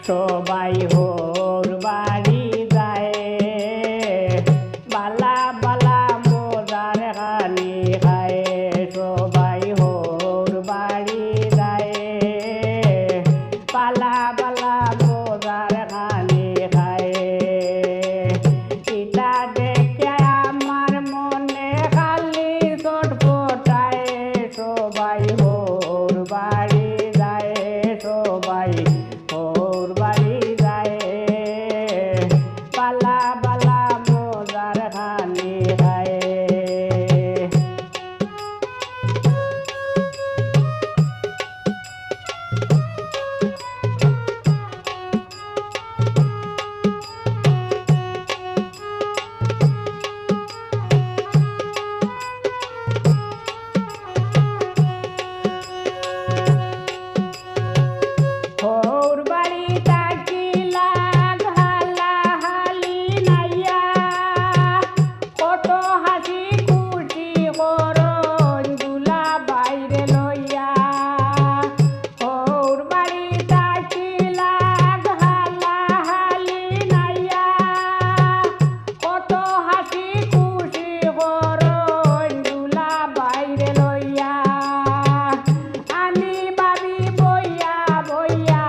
সবাই হোর বাড়ি যায় বালা বালা মোজার খানি খায় সবাই হোর বাড়ি যায় বালা বালা মোজার খানি খায় ইটা দেখে আমার মনে খালি ছটফটায় সবাই হোর বাড়ি যায় সবাই হোর বাড়ি যায় বালা বালা মোজার খানি খায় হোর বাড়ি থাকিলা হালা হালি নাইয়া কত হাসি খুশি করন দুলা বাইরে লইয়া হোর বাড়ি থাকিলা হালা হালি নাইয়া কত হাসি খুশি করন দুলা বাইরে লইয়া আমি ভাবি বইয়া বইয়া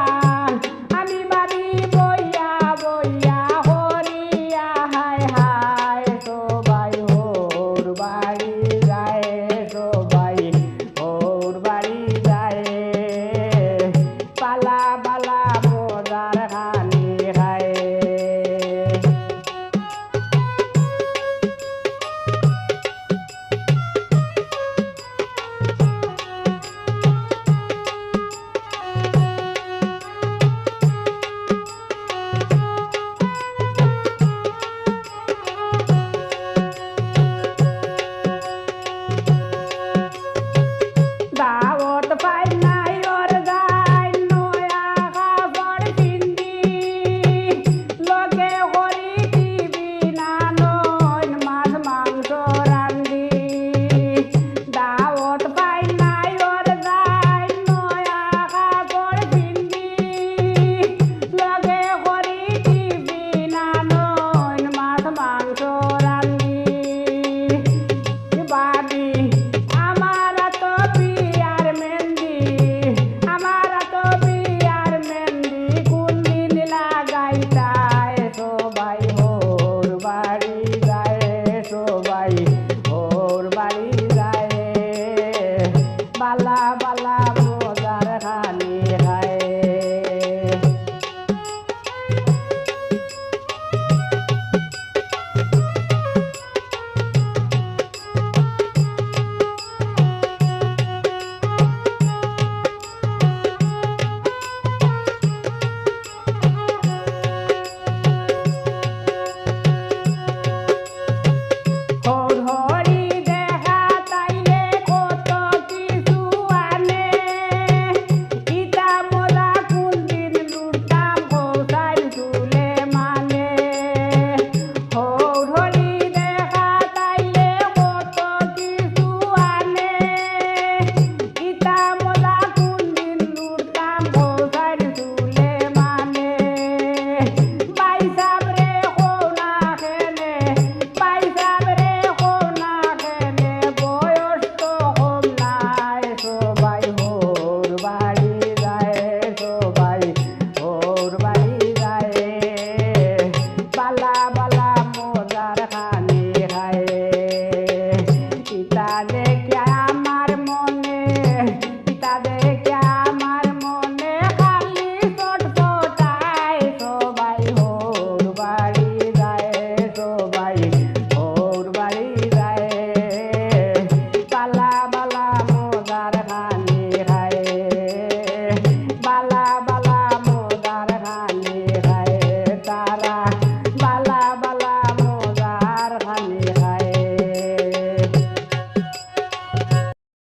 আমি ভাবি বইয়া বইয়া হরিয়া হায় হায় সবাই হোর বাড়ি যায় সবাই হোর বাড়ি যায় পালা বালা